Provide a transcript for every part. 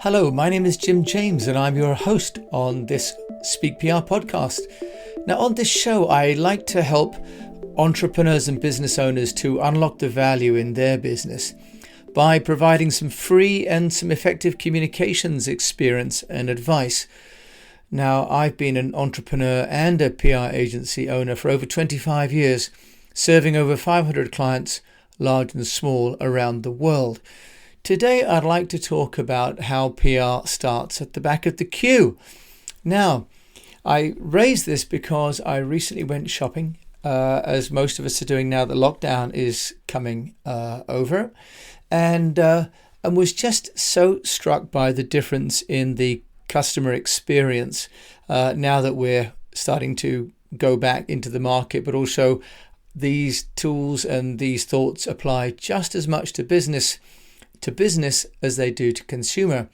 Hello, my name is Jim James and I'm your host on this Speak PR podcast. Now on this show, I like to help entrepreneurs and business owners to unlock the value in their business by providing some free and some effective communications experience and advice. Now, I've been an entrepreneur and a PR agency owner for over 25 years, serving over 500 clients, large and small, around the world. Today, I'd like to talk about how PR starts at the back of the queue. Now, I raise this because I recently went shopping, as most of us are doing now that lockdown is coming over, and was just so struck by the difference in the customer experience now that we're starting to go back into the market, but also these tools and these thoughts apply just as much to business as they do to consumer.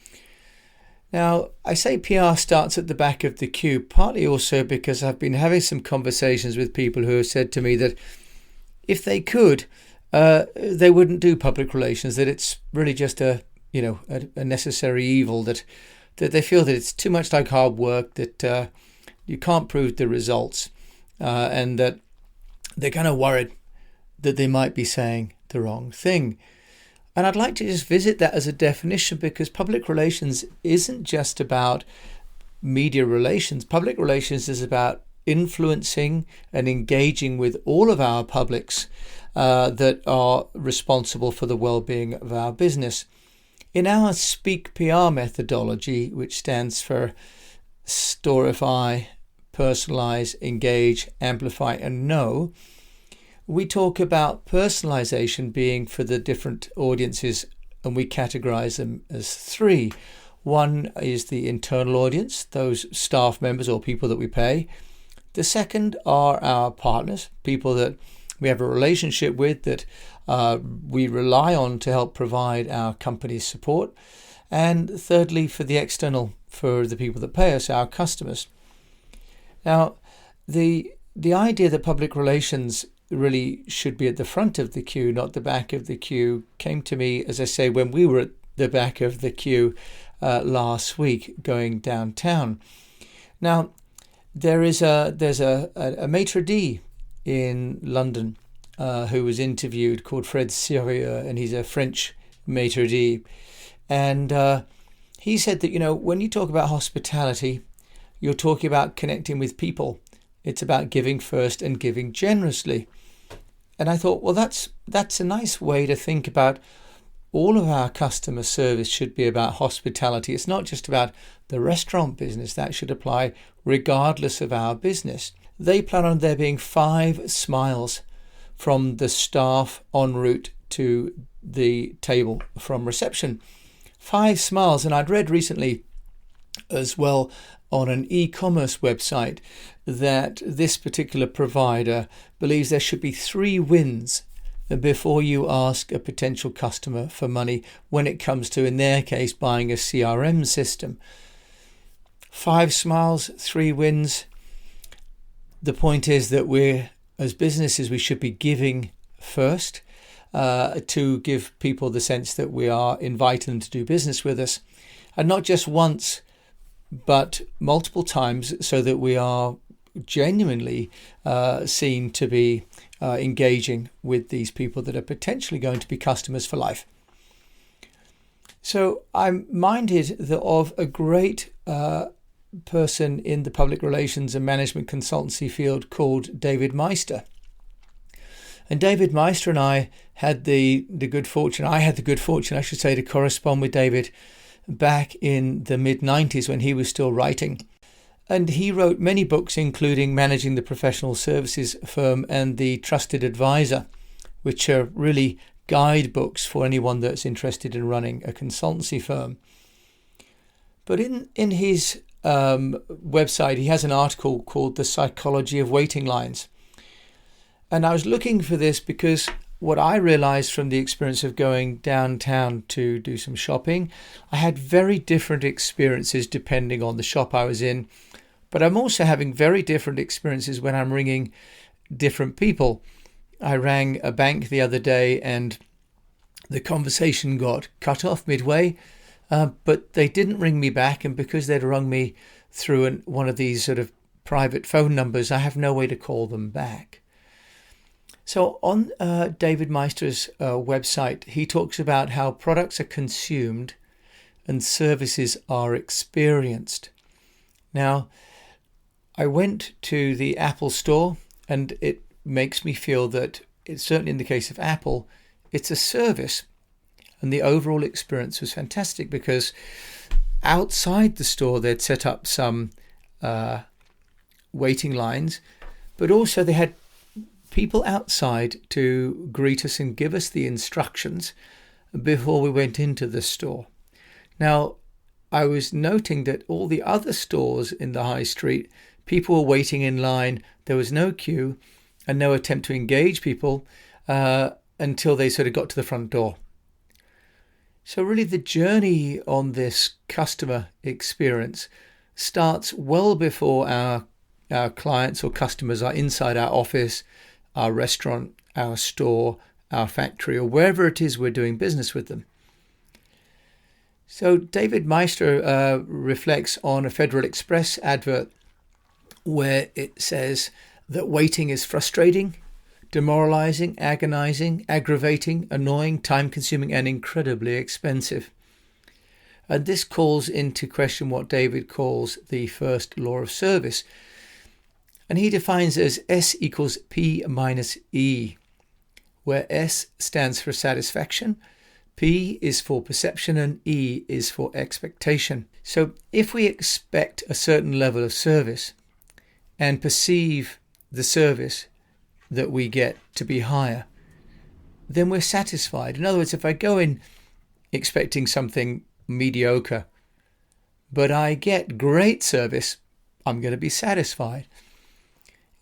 Now, I say PR starts at the back of the queue, partly also because I've been having some conversations with people who have said to me that if they could, they wouldn't do public relations, that it's really just a necessary evil, that they feel that it's too much like hard work, that you can't prove the results, and that they're kind of worried that they might be saying the wrong thing. And I'd like to just visit that as a definition, because public relations isn't just about media relations. Public relations is about influencing and engaging with all of our publics that are responsible for the well-being of our business. In our Speak PR methodology, which stands for Storify, Personalize, Engage, Amplify, and Know, we talk about personalization being for the different audiences, and we categorize them as three. One is the internal audience, those staff members or people that we pay. The second are our partners, people that we have a relationship with, that we rely on to help provide our company's support. And thirdly, for the external, for the people that pay us, our customers. Now, the idea that public relations really should be at the front of the queue, not the back of the queue, came to me, as I say, when we were at the back of the queue last week going downtown. Now, there's a maitre d' in London who was interviewed, called Fred Sérieux, and he's a French maitre d'. And he said that, when you talk about hospitality, you're talking about connecting with people. It's about giving first and giving generously. And I thought, well, that's a nice way to think about all of our customer service should be about hospitality. It's not just about the restaurant business. That should apply regardless of our business. They plan on there being 5 smiles from the staff en route to the table from reception. 5 smiles. And I'd read recently as well on an e-commerce website that this particular provider believes there should be 3 wins before you ask a potential customer for money when it comes to, in their case, buying a CRM system. 5 smiles, 3 wins. The point is that as businesses, we should be giving first to give people the sense that we are inviting them to do business with us, and not just once, but multiple times, so that we are genuinely seen to be engaging with these people that are potentially going to be customers for life. So I'm minded of a great person in the public relations and management consultancy field called David Meister. And David Meister and I had the good fortune, I should say, to correspond with David back in the mid-90s when he was still writing. And he wrote many books, including Managing the Professional Services Firm and The Trusted Advisor, which are really guidebooks for anyone that's interested in running a consultancy firm. But in his website, he has an article called The Psychology of Waiting Lines. And I was looking for this because what I realized from the experience of going downtown to do some shopping, I had very different experiences depending on the shop I was in. But I'm also having very different experiences when I'm ringing different people. I rang a bank the other day and the conversation got cut off midway. but they didn't ring me back, and because they'd rung me through one of these sort of private phone numbers, I have no way to call them back. So on David Meister's website, he talks about how products are consumed and services are experienced. Now, I went to the Apple store, and it makes me feel that, it's certainly in the case of Apple, it's a service. And the overall experience was fantastic, because outside the store they'd set up some waiting lines, but also they had people outside to greet us and give us the instructions before we went into the store. Now, I was noting that all the other stores in the high street, people were waiting in line, there was no queue and no attempt to engage people until they sort of got to the front door. So really the journey on this customer experience starts well before our clients or customers are inside our office, our restaurant, our store, our factory, or wherever it is we're doing business with them. So David Meister reflects on a Federal Express advert where it says that waiting is frustrating, demoralizing, agonizing, aggravating, annoying, time-consuming, and incredibly expensive. And this calls into question what David calls the first law of service. And he defines it as S equals P minus E, where S stands for satisfaction, P is for perception, and E is for expectation. So if we expect a certain level of service and perceive the service that we get to be higher, then we're satisfied. In other words, if I go in expecting something mediocre, but I get great service, I'm going to be satisfied.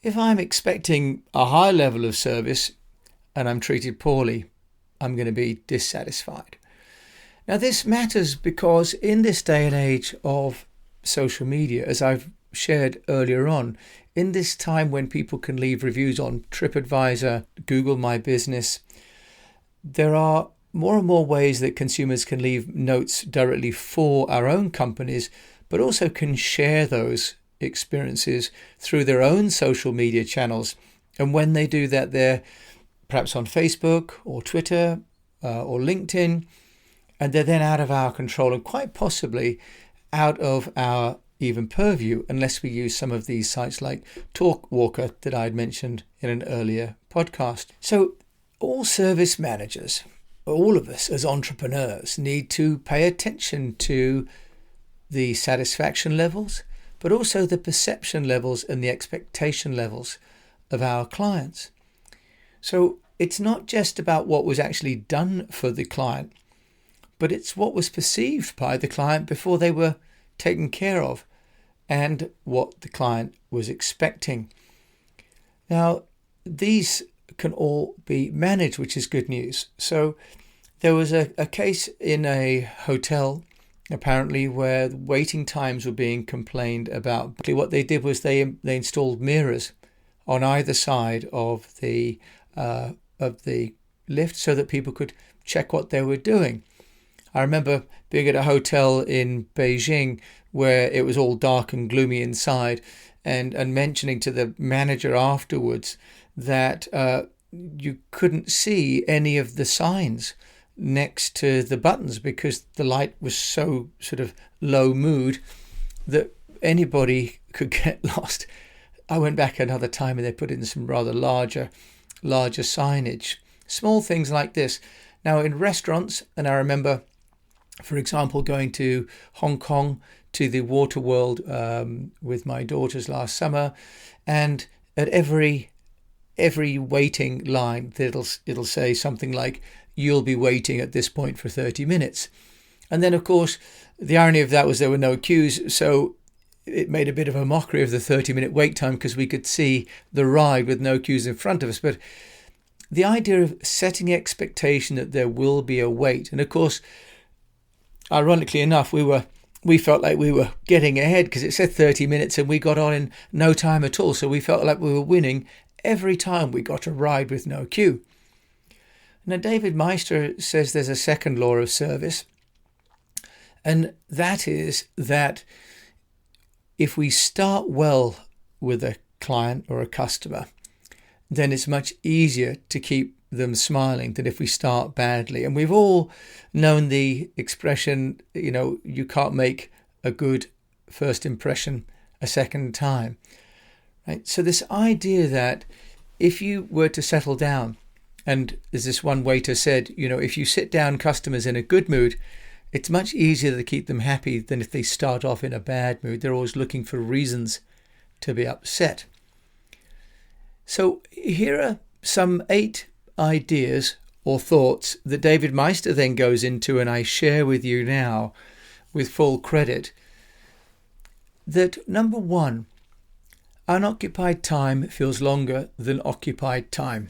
If I'm expecting a high level of service and I'm treated poorly, I'm going to be dissatisfied. Now, this matters because in this day and age of social media, as I've shared earlier on, in this time when people can leave reviews on TripAdvisor, Google My Business, there are more and more ways that consumers can leave notes directly for our own companies, but also can share those experiences through their own social media channels. And when they do that, they're perhaps on Facebook or Twitter or LinkedIn, and they're then out of our control and quite possibly out of our even purview, unless we use some of these sites like TalkWalker that I'd mentioned in an earlier podcast. So all service managers, all of us as entrepreneurs, need to pay attention to the satisfaction levels, but also the perception levels and the expectation levels of our clients. So it's not just about what was actually done for the client, but it's what was perceived by the client before they were taken care of and what the client was expecting. Now, these can all be managed, which is good news. So there was a case in a hotel apparently where waiting times were being complained about. What they did was they installed mirrors on either side of the lift so that people could check what they were doing. I remember being at a hotel in Beijing where it was all dark and gloomy inside, and mentioning to the manager afterwards that you couldn't see any of the signs next to the buttons because the light was so sort of low mood that anybody could get lost. I went back another time and they put in some rather larger signage. Small things like this. Now in restaurants, and I remember, for example, going to Hong Kong to the Water World with my daughters last summer, and at every waiting line it'll say something like, "You'll be waiting at this point for 30 minutes." And then, of course, the irony of that was there were no queues, so it made a bit of a mockery of the 30-minute wait time because we could see the ride with no queues in front of us. But the idea of setting expectation that there will be a wait, and of course, ironically enough, we felt like we were getting ahead because it said 30 minutes and we got on in no time at all. So we felt like we were winning every time we got a ride with no queue. Now, David Meister says there's a second law of service, And that is that if we start well with a client or a customer, then it's much easier to keep them smiling than if we start badly. And we've all known the expression, you can't make a good first impression a second time, right? So this idea that if you were to settle down, and as this one waiter said, if you sit down customers in a good mood, it's much easier to keep them happy than if they start off in a bad mood. They're always looking for reasons to be upset. So here are some 8 ideas or thoughts that David Meister then goes into, and I share with you now with full credit. That number 1, unoccupied time feels longer than occupied time.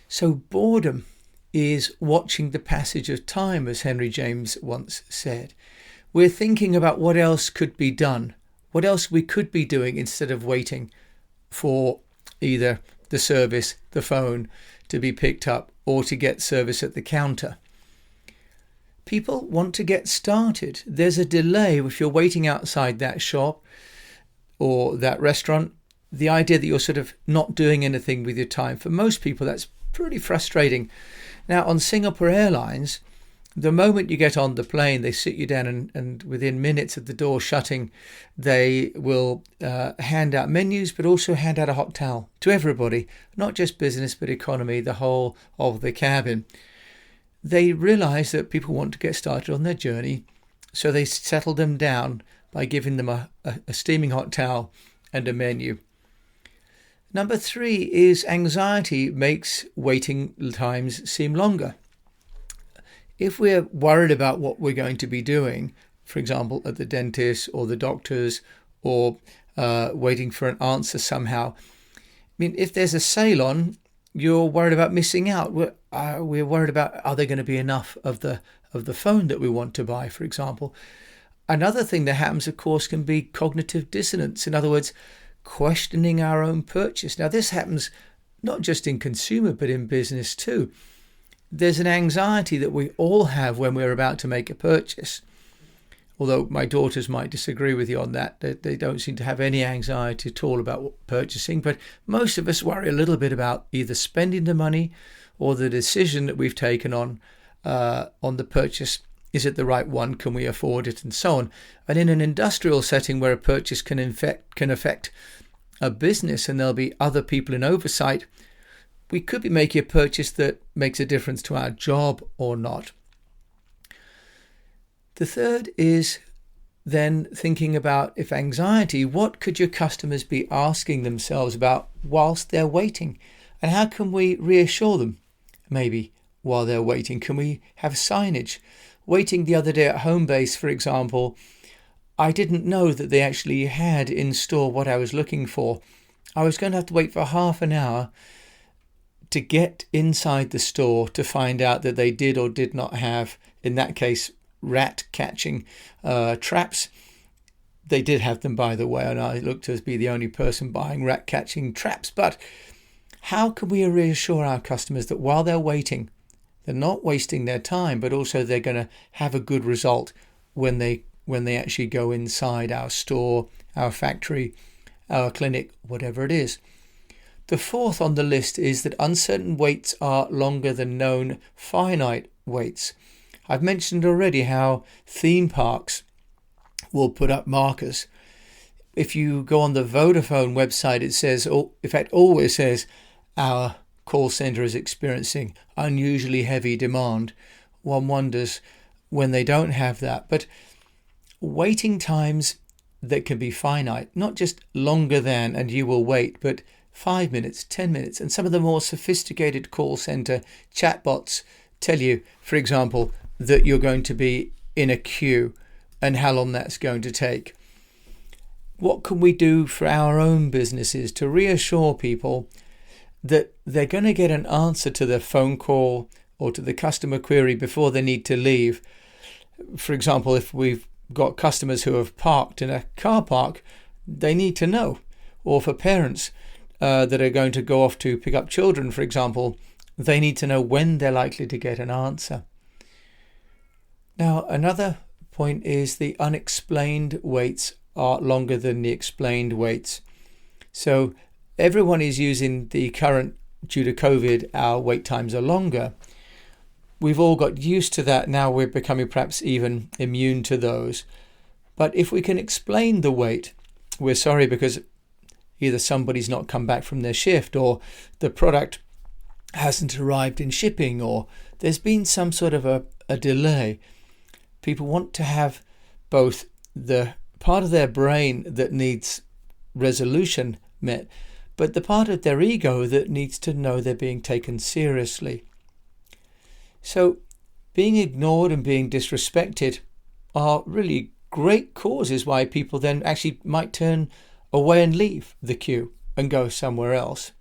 So boredom is watching the passage of time, as Henry James once said. We're thinking about what else could be done, what else we could be doing instead of waiting for either the service, the phone, to be picked up or to get service at the counter. People want to get started. There's a delay if you're waiting outside that shop or that restaurant. The idea that you're sort of not doing anything with your time, for most people, that's pretty frustrating. Now, on Singapore Airlines, the moment you get on the plane, they sit you down and within minutes of the door shutting, they will hand out menus, but also hand out a hot towel to everybody, not just business, but economy, the whole of the cabin. They realize that people want to get started on their journey, so they settle them down by giving them a steaming hot towel and a menu. Number 3 is anxiety makes waiting times seem longer. If we're worried about what we're going to be doing, for example, at the dentist or the doctor's, or waiting for an answer somehow, if there's a sale on, you're worried about missing out. We're worried about, are there going to be enough of the phone that we want to buy, for example. Another thing that happens, of course, can be cognitive dissonance. In other words, questioning our own purchase. Now, this happens not just in consumer, but in business too. There's an anxiety that we all have when we're about to make a purchase. Although my daughters might disagree with you on that. They don't seem to have any anxiety at all about purchasing. But most of us worry a little bit about either spending the money or the decision that we've taken on the purchase. Is it the right one? Can we afford it? And so on. And in an industrial setting where a purchase can affect a business and there'll be other people in oversight, we could be making a purchase that makes a difference to our job or not. The third is then thinking about, if anxiety, what could your customers be asking themselves about whilst they're waiting? And how can we reassure them maybe while they're waiting? Can we have signage? Waiting the other day at Homebase, for example, I didn't know that they actually had in store what I was looking for. I was going to have to wait for half an hour to get inside the store to find out that they did or did not have, in that case, rat catching traps. They did have them, by the way, and I looked to be the only person buying rat catching traps. But how can we reassure our customers that while they're waiting, they're not wasting their time, but also they're going to have a good result when they actually go inside our store, our factory, our clinic, whatever it is? The fourth on the list is that uncertain waits are longer than known finite waits. I've mentioned already how theme parks will put up markers. If you go on the Vodafone website, it says, in fact, always says, our call center is experiencing unusually heavy demand. One wonders when they don't have that. But waiting times that can be finite, not just longer than and you will wait, but 5 minutes, 10 minutes. And some of the more sophisticated call center chatbots tell you, for example, that you're going to be in a queue and how long that's going to take. What can we do for our own businesses to reassure people that they're going to get an answer to their phone call or to the customer query before they need to leave? For example, if we've got customers who have parked in a car park, they need to know. Or for parents that are going to go off to pick up children, for example, they need to know when they're likely to get an answer. Now, another point is the unexplained waits are longer than the explained waits. So everyone is using the current, due to COVID, our wait times are longer. We've all got used to that. Now we're becoming perhaps even immune to those. But if we can explain the wait, we're sorry because either somebody's not come back from their shift, or the product hasn't arrived in shipping, or there's been some sort of a delay. People want to have both the part of their brain that needs resolution met, but the part of their ego that needs to know they're being taken seriously. So being ignored and being disrespected are really great causes why people then actually might turn away and leave the queue and go somewhere else.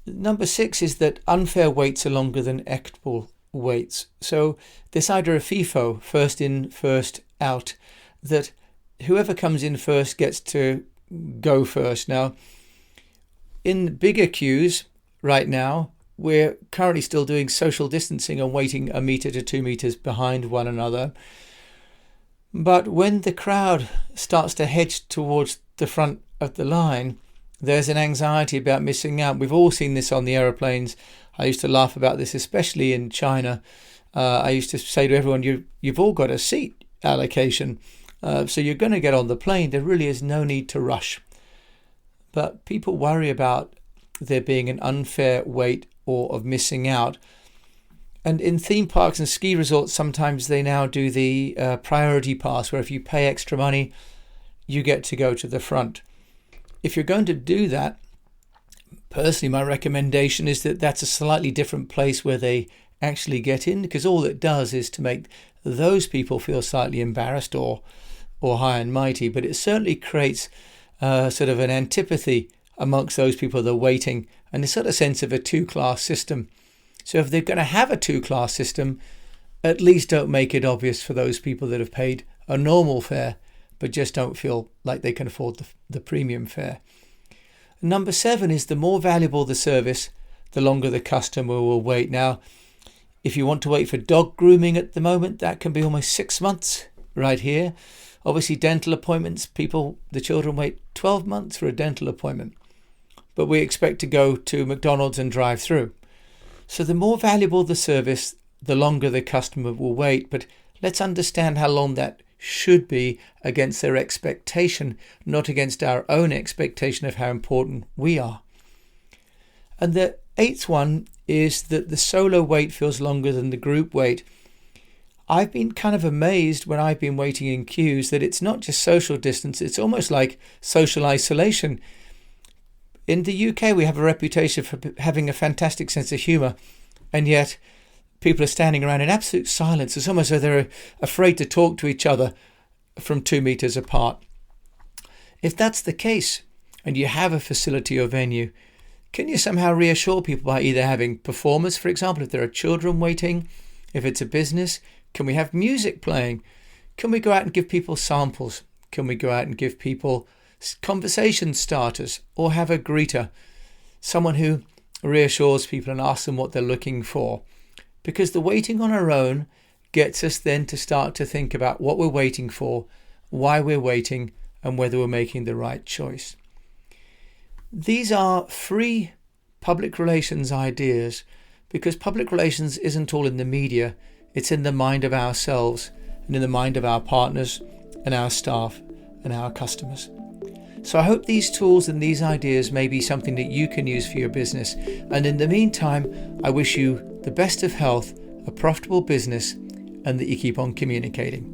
Number 6 is that unfair waits are longer than equitable waits. So this idea of FIFO, first in, first out, that whoever comes in first gets to go first. Now, in bigger queues right now, we're currently still doing social distancing and waiting 1 meter to 2 meters behind one another. But when the crowd starts to hedge towards the front of the line, there's an anxiety about missing out. We've all seen this on the aeroplanes. I used to laugh about this, especially in China. I used to say to everyone, you've all got a seat allocation, so you're going to get on the plane. There really is no need to rush. But people worry about there being an unfair wait or of missing out. And in theme parks and ski resorts, sometimes they now do the priority pass, where if you pay extra money, you get to go to the front. If you're going to do that, personally, my recommendation is that that's a slightly different place where they actually get in, because all it does is to make those people feel slightly embarrassed or high and mighty. But it certainly creates sort of an antipathy amongst those people that are waiting, and a sort of sense of a two-class system. So if they're going to have a two-class system, at least don't make it obvious for those people that have paid a normal fare but just don't feel like they can afford the premium fare. Number 7 is the more valuable the service, the longer the customer will wait. Now, if you want to wait for dog grooming at the moment, that can be almost 6 months right here. Obviously, dental appointments, the children wait 12 months for a dental appointment. But we expect to go to McDonald's and drive through. So the more valuable the service, the longer the customer will wait. But let's understand how long that should be against their expectation, not against our own expectation of how important we are. And the 8th one is that the solo wait feels longer than the group wait. I've been kind of amazed when I've been waiting in queues that it's not just social distance, it's almost like social isolation. In the UK, we have a reputation for having a fantastic sense of humour, and yet people are standing around in absolute silence. It's almost as though they're afraid to talk to each other from 2 meters apart. If that's the case, and you have a facility or venue, can you somehow reassure people by either having performers, for example, if there are children waiting, if it's a business, can we have music playing? Can we go out and give people samples? Can we go out and give people conversation starters, or have a greeter, someone who reassures people and asks them what they're looking for? Because the waiting on our own gets us then to start to think about what we're waiting for, why we're waiting, and whether we're making the right choice. These are free public relations ideas, because public relations isn't all in the media, it's in the mind of ourselves and in the mind of our partners and our staff and our customers. So I hope these tools and these ideas may be something that you can use for your business. And in the meantime, I wish you the best of health, a profitable business, and that you keep on communicating.